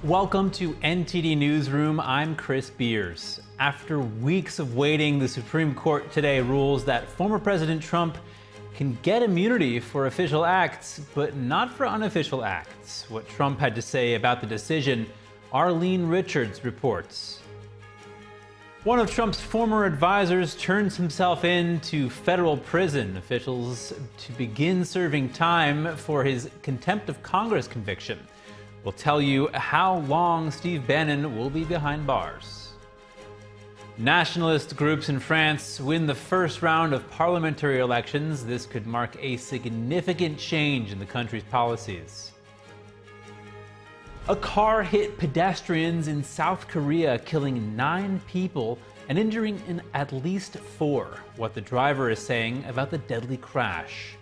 Welcome to NTD Newsroom. I'm Chris Beers. After weeks of waiting, the Supreme Court today rules that former President Trump can get immunity for official acts, but not for unofficial acts. What Trump had to say about the decision, Arlene Richards reports. One of Trump's former advisors turns himself into federal prison officials to begin serving time for his contempt of Congress conviction. We'll tell you how long Steve Bannon will be behind bars. Nationalist groups in France win the first round of parliamentary elections. This could mark a significant change in the country's policies. A car hit pedestrians in South Korea, killing 9 people and injuring at least 4. What the driver is saying about the deadly crash.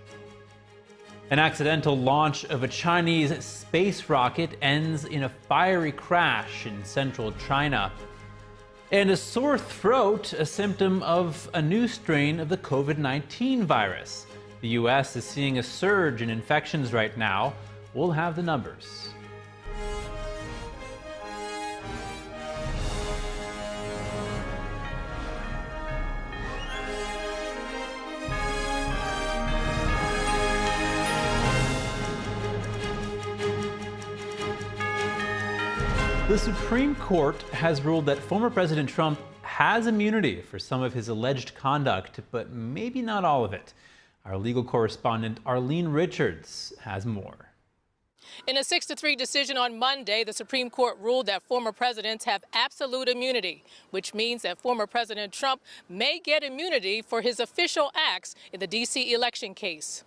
An accidental launch of a Chinese space rocket ends in a fiery crash in central China. And a sore throat, a symptom of a new strain of the COVID-19 virus. The U.S. is seeing a surge in infections right now. We'll have the numbers. The Supreme Court has ruled that former President Trump has immunity for some of his alleged conduct, but maybe not all of it. Our legal correspondent Arlene Richards has more. In a 6-3 decision on Monday, the Supreme Court ruled that former presidents have absolute immunity, which means that former President Trump may get immunity for his official acts in the D.C. election case.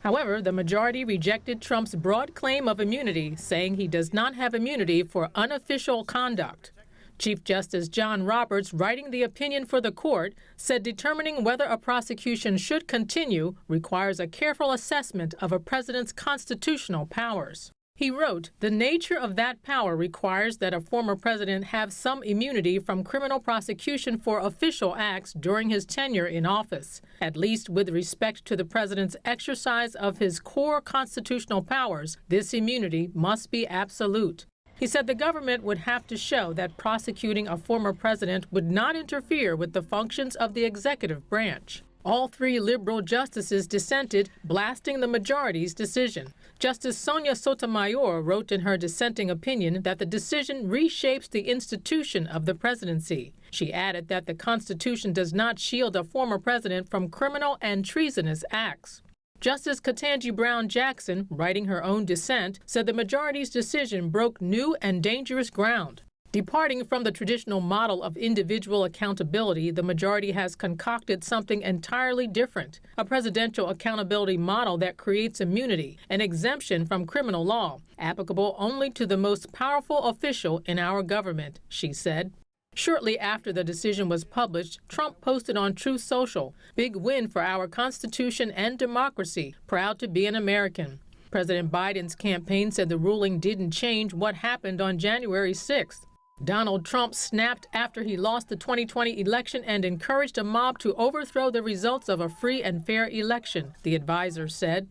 However, the majority rejected Trump's broad claim of immunity, saying he does not have immunity for unofficial conduct. Chief Justice John Roberts, writing the opinion for the court, said determining whether a prosecution should continue requires a careful assessment of a president's constitutional powers. He wrote, "The nature of that power requires that a former president have some immunity from criminal prosecution for official acts during his tenure in office, at least with respect to the president's exercise of his core constitutional powers. This immunity must be absolute." He said the government would have to show that prosecuting a former president would not interfere with the functions of the executive branch. All 3 liberal justices dissented, blasting the majority's decision. Justice Sonia Sotomayor wrote in her dissenting opinion that the decision reshapes the institution of the presidency. She added that the Constitution does not shield a former president from criminal and treasonous acts. Justice Ketanji Brown Jackson, writing her own dissent, said the majority's decision broke new and dangerous ground. Departing from the traditional model of individual accountability, the majority has concocted something entirely different, a presidential accountability model that creates immunity, an exemption from criminal law, applicable only to the most powerful official in our government, she said. Shortly after the decision was published, Trump posted on Truth Social, "Big win for our Constitution and democracy, proud to be an American." President Biden's campaign said the ruling didn't change what happened on January 6th. Donald Trump snapped after he lost the 2020 election and encouraged a mob to overthrow the results of a free and fair election, the advisor said.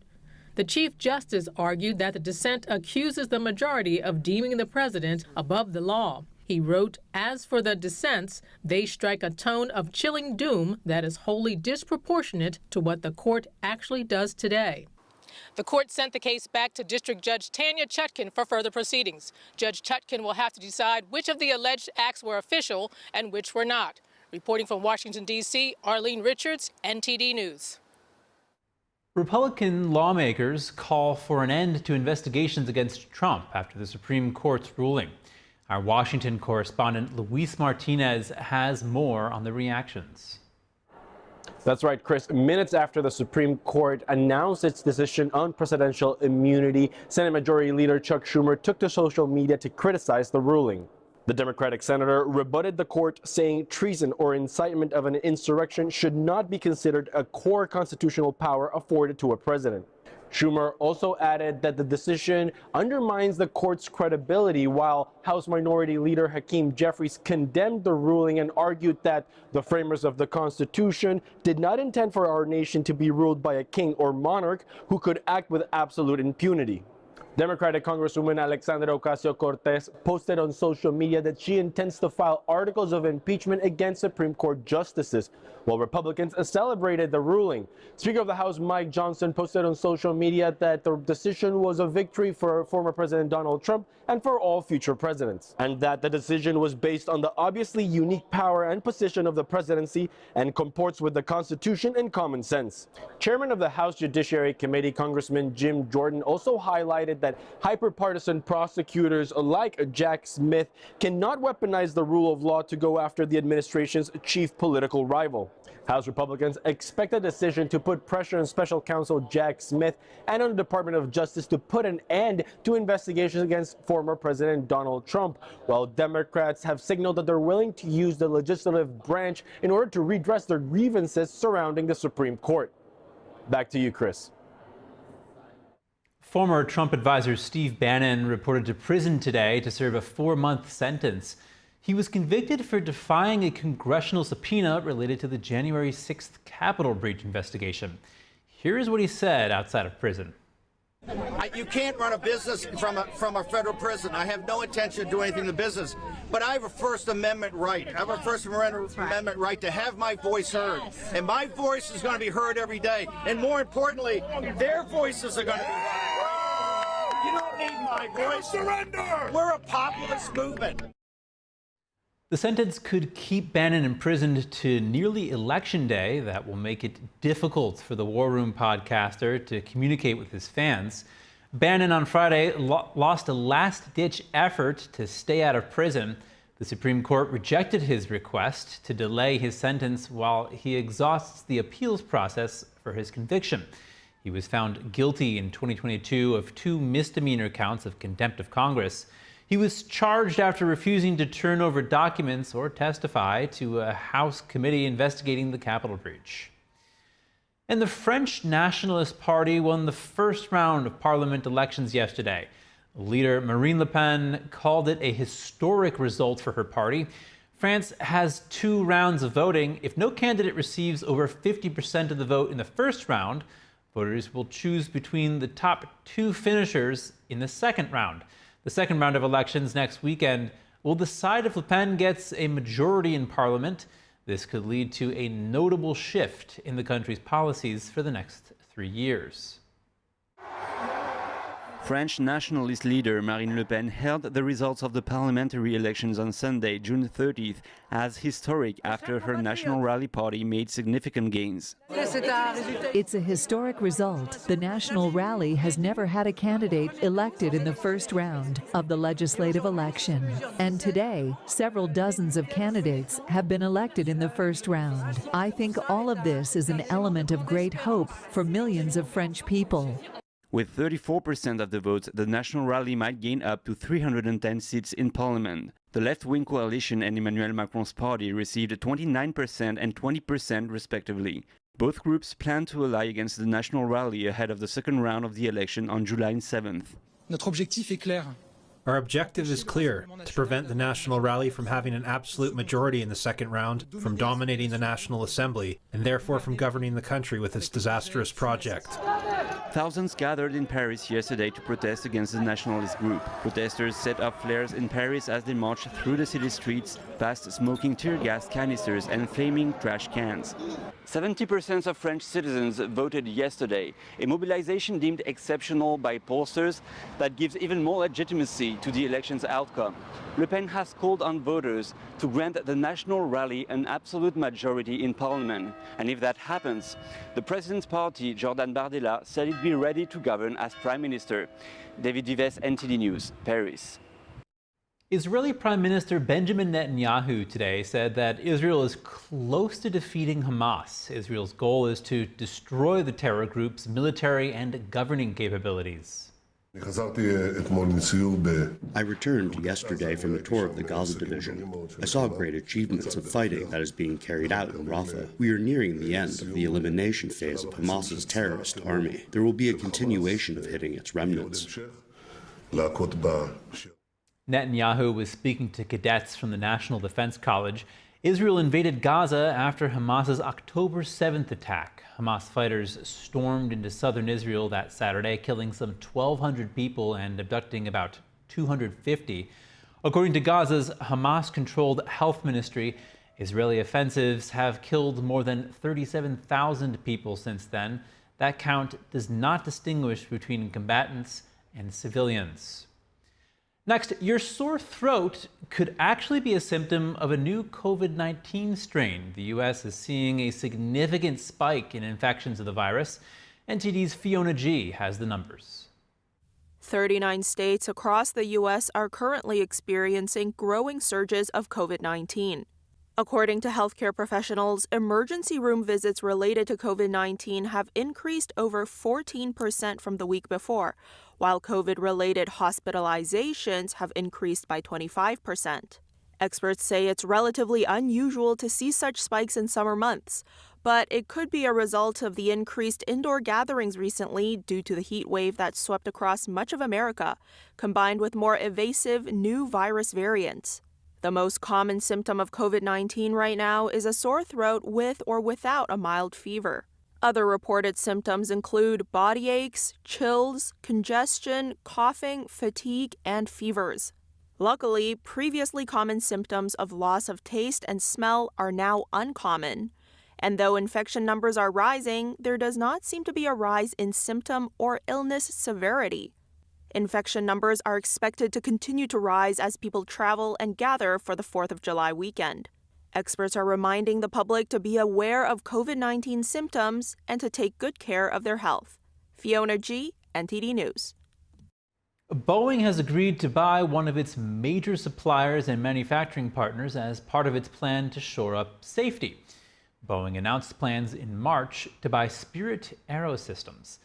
The Chief Justice argued that the dissent accuses the majority of deeming the president above the law. He wrote, "As for the dissents, they strike a tone of chilling doom that is wholly disproportionate to what the court actually does today." The court sent the case back to District Judge Tanya Chutkan for further proceedings. Judge Chutkan will have to decide which of the alleged acts were official and which were not. Reporting from Washington, D.C., Arlene Richards, NTD News. Republican lawmakers call for an end to investigations against Trump after the Supreme Court's ruling. Our Washington correspondent Luis Martinez has more on the reactions. That's right, Chris. Minutes after the Supreme Court announced its decision on presidential immunity, Senate Majority Leader Chuck Schumer took to social media to criticize the ruling. The Democratic senator rebutted the court, saying treason or incitement of an insurrection should not be considered a core constitutional power afforded to a president. Schumer also added that the decision undermines the court's credibility, while House Minority Leader Hakeem Jeffries condemned the ruling and argued that the framers of the Constitution did not intend for our nation to be ruled by a king or monarch who could act with absolute impunity. Democratic Congresswoman Alexandra Ocasio-Cortez posted on social media that she intends to file articles of impeachment against Supreme Court justices, while Republicans celebrated the ruling. Speaker of the House Mike Johnson posted on social media that the decision was a victory for former President Donald Trump and for all future presidents, and that the decision was based on the obviously unique power and position of the presidency and comports with the Constitution and common sense. Chairman of the House Judiciary Committee, Congressman Jim Jordan, also highlighted that hyper-partisan prosecutors like Jack Smith cannot weaponize the rule of law to go after the administration's chief political rival. House Republicans expect a decision to put pressure on Special Counsel Jack Smith and on the Department of Justice to put an end to investigations against former President Donald Trump, while Democrats have signaled that they're willing to use the legislative branch in order to redress their grievances surrounding the Supreme Court. Back to you, Chris. Former Trump advisor Steve Bannon reported to prison today to serve a 4-month sentence. He was convicted for defying a congressional subpoena related to the January 6th Capitol breach investigation. Here is what he said outside of prison. You can't run a business from a federal prison. I have no intention of doing anything in the business, but I have a First Amendment right. I have a First Amendment right to have my voice heard, and my voice is going to be heard every day. And more importantly, their voices are going to be heard. You don't need my voice. Surrender! We're a populist movement. The sentence could keep Bannon imprisoned to nearly Election Day. That will make it difficult for the War Room podcaster to communicate with his fans. Bannon on Friday lost a last-ditch effort to stay out of prison. The Supreme Court rejected his request to delay his sentence while he exhausts the appeals process for his conviction. He was found guilty in 2022 of 2 misdemeanor counts of contempt of Congress. He was charged after refusing to turn over documents or testify to a House committee investigating the Capitol breach. And the French Nationalist Party won the first round of parliament elections yesterday. Leader Marine Le Pen called it a historic result for her party. France has 2 rounds of voting. If no candidate receives over 50% of the vote in the first round, voters will choose between the top 2 finishers in the second round. The second round of elections next weekend will decide if Le Pen gets a majority in parliament. This could lead to a notable shift in the country's policies for the next 3 years. French nationalist leader Marine Le Pen hailed the results of the parliamentary elections on Sunday, June 30th, as historic after her National Rally party made significant gains. It's a historic result. The National Rally has never had a candidate elected in the first round of the legislative election. And today, several dozens of candidates have been elected in the first round. I think all of this is an element of great hope for millions of French people. With 34% of the votes, the National Rally might gain up to 310 seats in parliament. The left-wing coalition and Emmanuel Macron's party received 29% and 20% respectively. Both groups plan to ally against the National Rally ahead of the second round of the election on July 7th. Notre objectif est clair. Our objective is clear: to prevent the National Rally from having an absolute majority in the second round, from dominating the National Assembly, and therefore from governing the country with its disastrous project. Thousands gathered in Paris yesterday to protest against the nationalist group. Protesters set up flares in Paris as they marched through the city streets, past smoking tear gas canisters and flaming trash cans. 70% of French citizens voted yesterday, a mobilization deemed exceptional by pollsters that gives even more legitimacy to the election's outcome. Le Pen has called on voters to grant the National Rally an absolute majority in parliament. And if that happens, the president's party, Jordan Bardella, said it'd be ready to govern as prime minister. David Vives, NTD News, Paris. Israeli Prime Minister Benjamin Netanyahu today said that Israel is close to defeating Hamas. Israel's goal is to destroy the terror group's military and governing capabilities. I returned yesterday from a tour of the Gaza division. I saw great achievements of fighting that is being carried out in Rafah. We are nearing the end of the elimination phase of Hamas's terrorist army. There will be a continuation of hitting its remnants. Netanyahu was speaking to cadets from the National Defense College. Israel invaded Gaza after Hamas's October 7th attack. Hamas fighters stormed into southern Israel that Saturday, killing some 1,200 people and abducting about 250. According to Gaza's Hamas-controlled health ministry, Israeli offensives have killed more than 37,000 people since then. That count does not distinguish between combatants and civilians. Next, your sore throat could actually be a symptom of a new COVID-19 strain. The U.S. is seeing a significant spike in infections of the virus. NTD's Fiona G. has the numbers. 39 states across the U.S. are currently experiencing growing surges of COVID-19. According to healthcare professionals, emergency room visits related to COVID-19 have increased over 14% from the week before, while COVID-related hospitalizations have increased by 25%. Experts say it's relatively unusual to see such spikes in summer months, but it could be a result of the increased indoor gatherings recently due to the heat wave that swept across much of America, combined with more evasive new virus variants. The most common symptom of COVID-19 right now is a sore throat with or without a mild fever. Other reported symptoms include body aches, chills, congestion, coughing, fatigue, and fevers. Luckily, previously common symptoms of loss of taste and smell are now uncommon. And though infection numbers are rising, there does not seem to be a rise in symptom or illness severity. Infection numbers are expected to continue to rise as people travel and gather for the 4th of July weekend. Experts are reminding the public to be aware of COVID-19 symptoms and to take good care of their health. Fiona G., NTD News. Boeing has agreed to buy one of its major suppliers and manufacturing partners as part of its plan to shore up safety. Boeing announced plans in March to buy Spirit Aerosystems.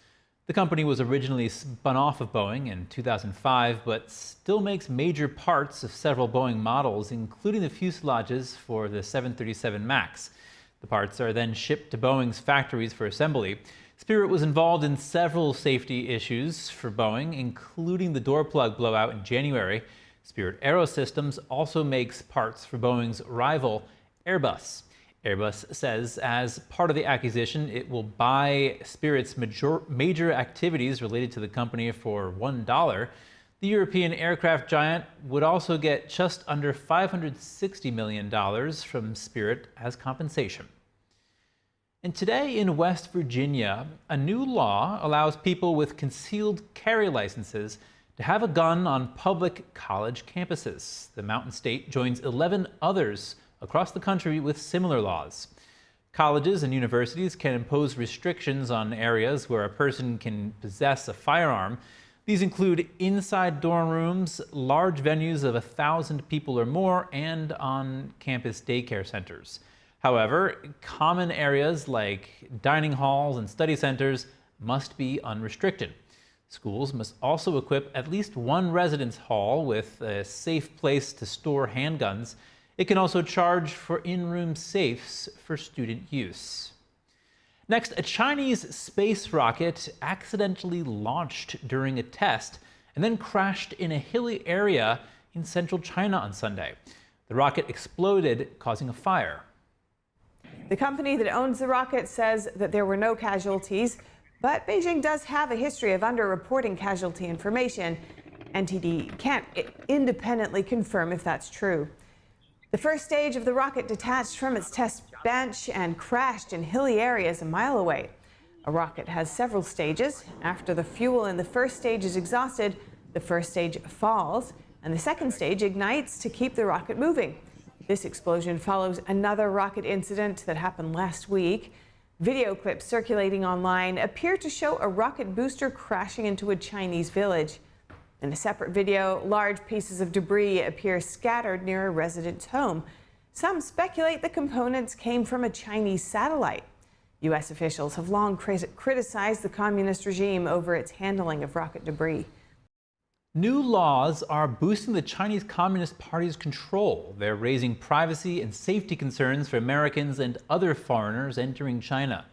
The company was originally spun off of Boeing in 2005, but still makes major parts of several Boeing models, including the fuselages for the 737 MAX. The parts are then shipped to Boeing's factories for assembly. Spirit was involved in several safety issues for Boeing, including the door plug blowout in January. Spirit Aerosystems also makes parts for Boeing's rival, Airbus. Airbus says as part of the acquisition, it will buy Spirit's major activities related to the company for $1. The European aircraft giant would also get just under $560 million from Spirit as compensation. And today in West Virginia, a new law allows people with concealed carry licenses to have a gun on public college campuses. The Mountain State joins 11 others across the country with similar laws. Colleges and universities can impose restrictions on areas where a person can possess a firearm. These include inside dorm rooms, large venues of 1,000 people or more, and on campus daycare centers. However, common areas like dining halls and study centers must be unrestricted. Schools must also equip at least one residence hall with a safe place to store handguns. It can also charge for in-room safes for student use. Next, a Chinese space rocket accidentally launched during a test and then crashed in a hilly area in central China on Sunday. The rocket exploded, causing a fire. The company that owns the rocket says that there were no casualties, but Beijing does have a history of underreporting casualty information. NTD can't independently confirm if that's true. The first stage of the rocket detached from its test bench and crashed in hilly areas a mile away. A rocket has several stages. After the fuel in the first stage is exhausted, the first stage falls, and the second stage ignites to keep the rocket moving. This explosion follows another rocket incident that happened last week. Video clips circulating online appear to show a rocket booster crashing into a Chinese village. In a separate video, large pieces of debris appear scattered near a resident's home. Some speculate the components came from a Chinese satellite. U.S. officials have long criticized the communist regime over its handling of rocket debris. New laws are boosting the Chinese Communist Party's control. They're raising privacy and safety concerns for Americans and other foreigners entering China.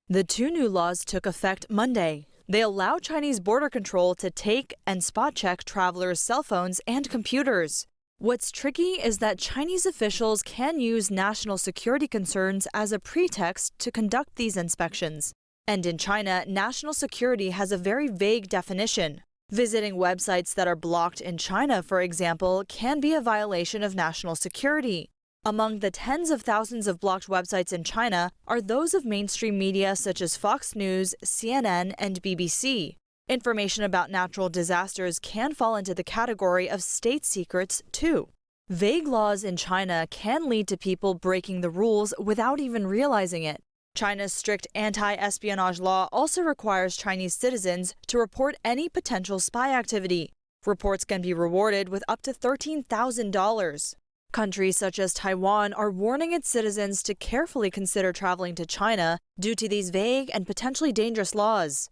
The two new laws took effect Monday. They allow Chinese border control to take and spot check travelers' cell phones and computers. What's tricky is that Chinese officials can use national security concerns as a pretext to conduct these inspections. And in China, national security has a very vague definition. Visiting websites that are blocked in China, for example, can be a violation of national security. Among the tens of thousands of blocked websites in China are those of mainstream media such as Fox News, CNN, and BBC. Information about natural disasters can fall into the category of state secrets, too. Vague laws in China can lead to people breaking the rules without even realizing it. China's strict anti-espionage law also requires Chinese citizens to report any potential spy activity. Reports can be rewarded with up to $13,000. Countries such as Taiwan are warning its citizens to carefully consider traveling to China due to these vague and potentially dangerous laws.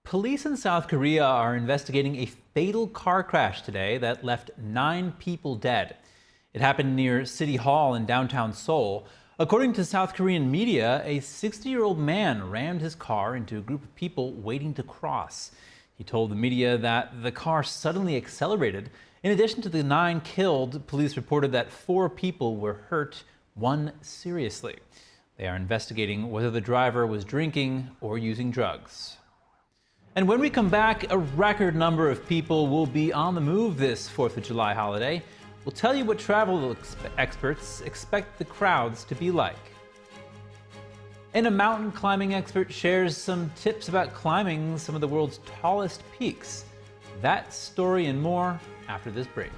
Police in South Korea are investigating a fatal car crash today that left 9 people dead. It happened near City Hall in downtown Seoul. According to South Korean media, a 60-year-old man rammed his car into a group of people waiting to cross. He told the media that the car suddenly accelerated. In addition to the 9 killed, police reported that 4 people were hurt, 1 seriously. They are investigating whether the driver was drinking or using drugs. And when we come back, a record number of people will be on the move this 4th of July holiday. We'll tell you what travel experts expect the crowds to be like. And a mountain climbing expert shares some tips about climbing some of the world's tallest peaks. That story and more after this break.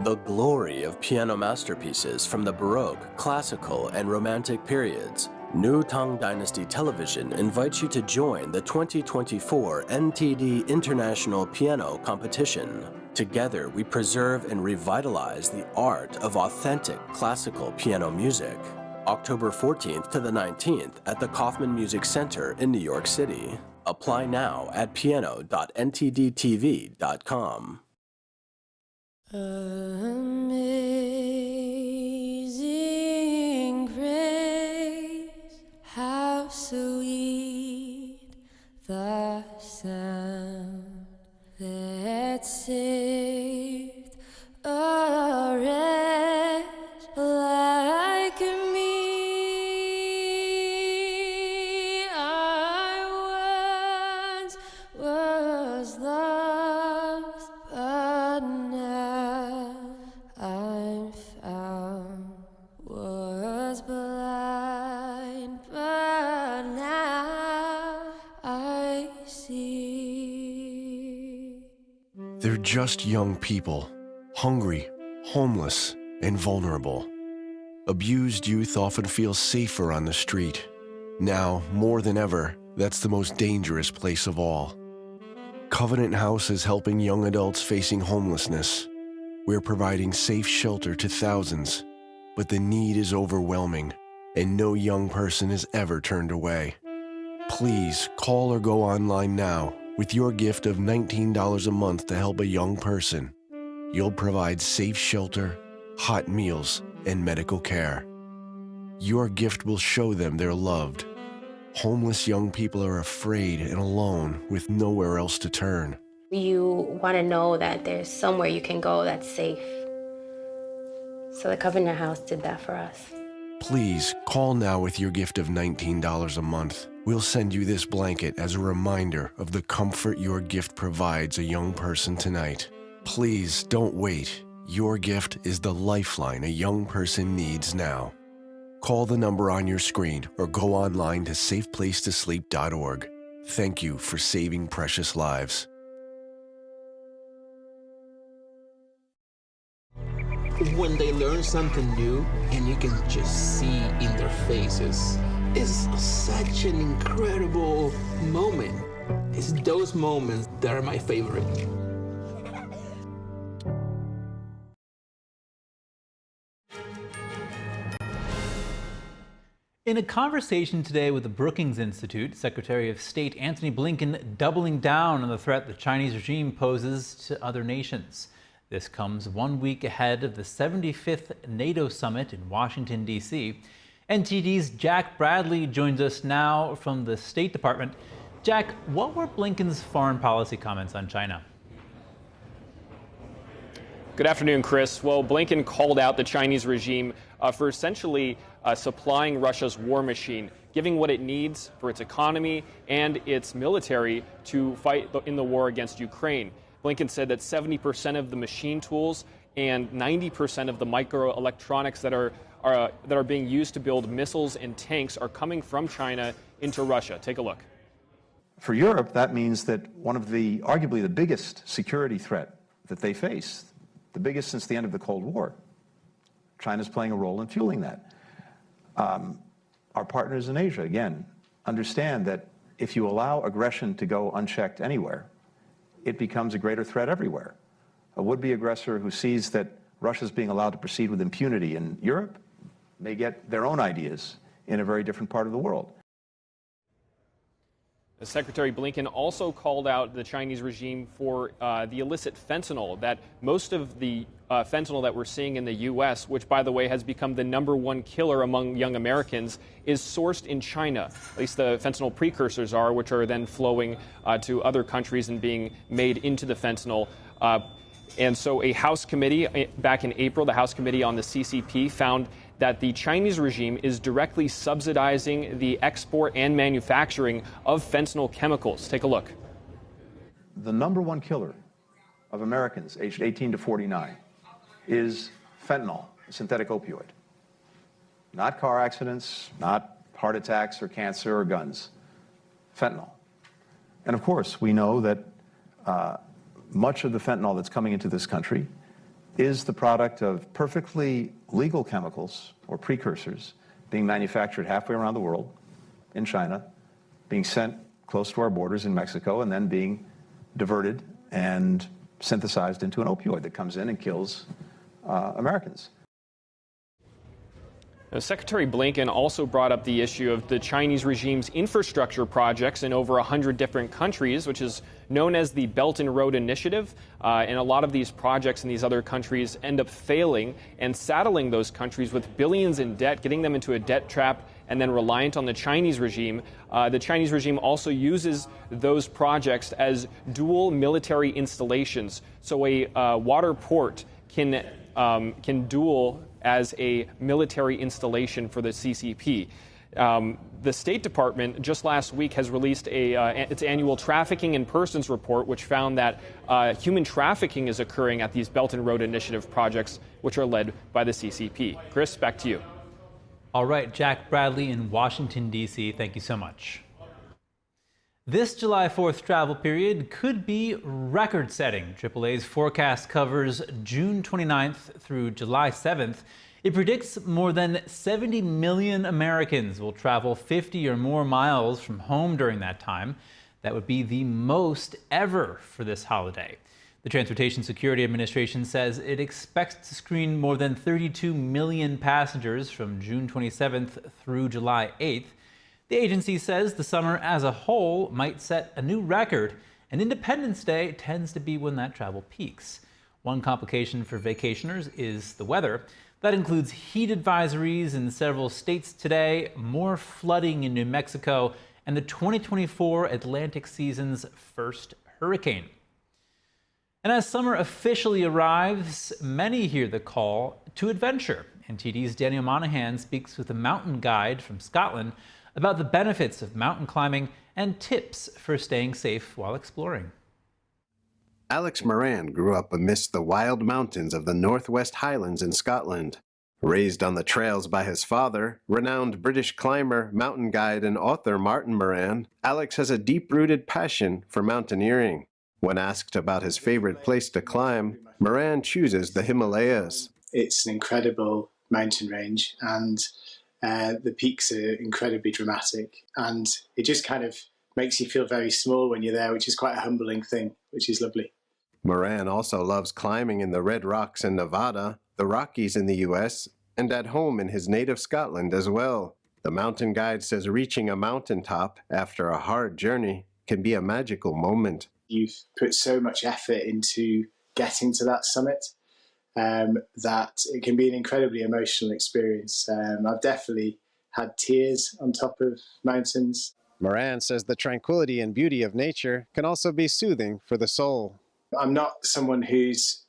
The glory of piano masterpieces from the Baroque, Classical, and Romantic periods. New Tang Dynasty Television invites you to join the 2024 NTD International Piano Competition. Together, we preserve and revitalize the art of authentic classical piano music. October 14th to the 19th at the Kaufman Music Center in New York City. Apply now at piano.ntdtv.com. Amazing grace, how sweet the sound that saved a wretch like me. I once was lost, but now I'm found. Was blind, but now I see. They're just young people, hungry, homeless, and vulnerable. Abused youth often feel safer on the street. Now, more than ever, that's the most dangerous place of all. Covenant House is helping young adults facing homelessness. We're providing safe shelter to thousands, but the need is overwhelming, and no young person is ever turned away. Please call or go online now with your gift of $19 a month to help a young person. You'll provide safe shelter, hot meals, and medical care. Your gift will show them they're loved. Homeless young people are afraid and alone with nowhere else to turn. You want to know that there's somewhere you can go that's safe. So the Covenant House did that for us. Please call now with your gift of $19 a month. We'll send you this blanket as a reminder of the comfort your gift provides a young person tonight. Please don't wait. Your gift is the lifeline a young person needs now. Call the number on your screen or go online to safeplacetosleep.org. Thank you for saving precious lives. When they learn something new and you can just see in their faces, it's such an incredible moment. It's those moments that are my favorite. In a conversation today with the Brookings Institute, Secretary of State Antony Blinken doubling down on the threat the Chinese regime poses to other nations. This comes 1 week ahead of the 75th NATO summit in Washington, D.C. NTD's Jack Bradley joins us now from the State Department. Jack, what were Blinken's foreign policy comments on China? Good afternoon, Chris. Well, Blinken called out the Chinese regime for essentially supplying Russia's war machine, giving what it needs for its economy and its military to fight in the war against Ukraine. Blinken said that 70% of the machine tools and 90% of the microelectronics that are being used to build missiles and tanks are coming from China into Russia. Take a look. For Europe, that means that one of arguably the biggest security threat that they face, the biggest since the end of the Cold War, China's playing a role in fueling that. Our partners in Asia, again, understand that if you allow aggression to go unchecked anywhere, it becomes a greater threat everywhere. A would-be aggressor who sees that Russia's being allowed to proceed with impunity in Europe may get their own ideas in a very different part of the world. Secretary Blinken also called out the Chinese regime for the illicit fentanyl, that most of the fentanyl that we're seeing in the U.S., which, by the way, has become the #1 killer among young Americans, is sourced in China. At least the fentanyl precursors are, which are then flowing to other countries and being made into the fentanyl. And so a House committee back in April, the House Committee on the CCP, found that the Chinese regime is directly subsidizing the export and manufacturing of fentanyl chemicals. Take a look. The #1 killer of Americans aged 18 to 49 is fentanyl, a synthetic opioid. Not car accidents, not heart attacks or cancer or guns. Fentanyl. And of course, we know that much of the fentanyl that's coming into this country is the product of perfectly legal chemicals or precursors being manufactured halfway around the world in China, being sent close to our borders in Mexico, and then being diverted and synthesized into an opioid that comes in and kills Americans. Now, Secretary Blinken also brought up the issue of the Chinese regime's infrastructure projects in over 100 different countries, which is known as the Belt and Road Initiative. And a lot of these projects in these other countries end up failing and saddling those countries with billions in debt, getting them into a debt trap, and then reliant on the Chinese regime. The Chinese regime also uses those projects as dual military installations. So a water port can dual as a military installation for the CCP. The State Department just last week has released its annual Trafficking in Persons report, which found that human trafficking is occurring at these Belt and Road Initiative projects, which are led by the CCP. Chris, back to you. All right, Jack Bradley in Washington, D.C., thank you so much. This July 4th travel period could be record-setting. AAA's forecast covers June 29th through July 7th. It predicts more than 70 million Americans will travel 50 or more miles from home during that time. That would be the most ever for this holiday. The Transportation Security Administration says it expects to screen more than 32 million passengers from June 27th through July 8th. The agency says the summer as a whole might set a new record, and Independence Day tends to be when that travel peaks. One complication for vacationers is the weather. That includes heat advisories in several states today, more flooding in New Mexico, and the 2024 Atlantic season's first hurricane. And as summer officially arrives, many hear the call to adventure. NTD's Daniel Monahan speaks with a mountain guide from Scotland about the benefits of mountain climbing and tips for staying safe while exploring. Alex Moran grew up amidst the wild mountains of the Northwest Highlands in Scotland. Raised on the trails by his father, renowned British climber, mountain guide, and author Martin Moran, Alex has a deep-rooted passion for mountaineering. When asked about his favorite place to climb, Moran chooses the Himalayas. It's an incredible mountain range, and the peaks are incredibly dramatic, and it just kind of makes you feel very small when you're there, which is quite a humbling thing, which is lovely. Moran also loves climbing in the Red Rocks in Nevada, the Rockies in the U.S., and at home in his native Scotland as well. The mountain guide says reaching a mountaintop after a hard journey can be a magical moment. You've put so much effort into getting to that summit that it can be an incredibly emotional experience. I've definitely had tears on top of mountains. Moran says the tranquility and beauty of nature can also be soothing for the soul. I'm not someone who's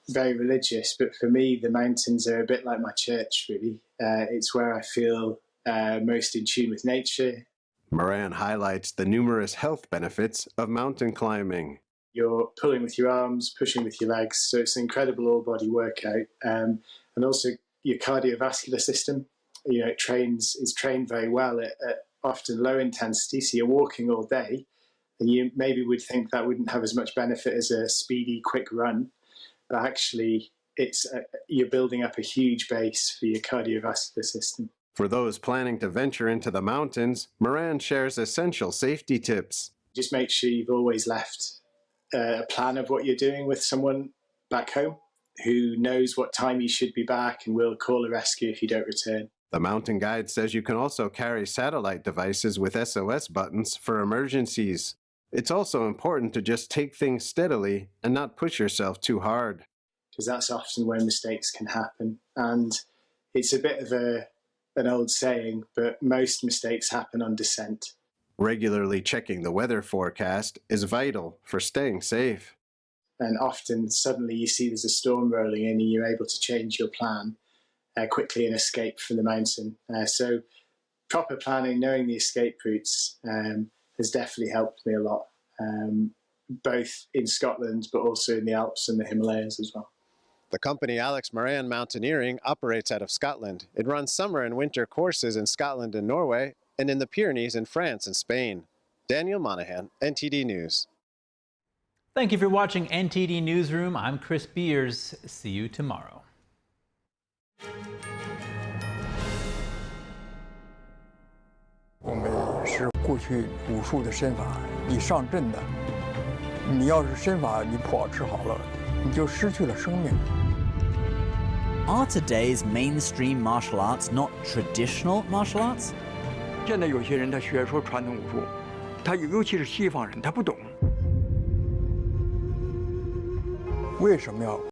very religious, but for me, the mountains are a bit like my church, really. It's where I feel most in tune with nature. Moran highlights the numerous health benefits of mountain climbing. You're pulling with your arms, pushing with your legs, so it's an incredible all-body workout. And also your cardiovascular system, you know, is trained very well at often low intensity, so you're walking all day, and you maybe would think that wouldn't have as much benefit as a speedy, quick run, but actually you're building up a huge base for your cardiovascular system. For those planning to venture into the mountains, Moran shares essential safety tips. Just make sure you've always left a plan of what you're doing with someone back home who knows what time you should be back and will call a rescue if you don't return. The mountain guide says you can also carry satellite devices with SOS buttons for emergencies. It's also important to just take things steadily and not push yourself too hard. Because that's often where mistakes can happen. And it's a bit of an old saying, but most mistakes happen on descent. Regularly checking the weather forecast is vital for staying safe. And often, suddenly you see there's a storm rolling in and you're able to change your plan quickly and escape from the mountain. So proper planning, knowing the escape routes has definitely helped me a lot, both in Scotland, but also in the Alps and the Himalayas as well. The company Alex Moran Mountaineering operates out of Scotland. It runs summer and winter courses in Scotland and Norway, and in the Pyrenees in France and Spain. Daniel Monahan, NTD News. Thank you for watching NTD Newsroom. I'm Chris Beers. See you tomorrow. 我们是过去武术的身法，你上阵的，你要是身法你保持好了，你就失去了生命。 Are today's mainstream martial arts not traditional martial arts? 现在有些人他学说传统武术，他尤其是西方人，他不懂。为什么要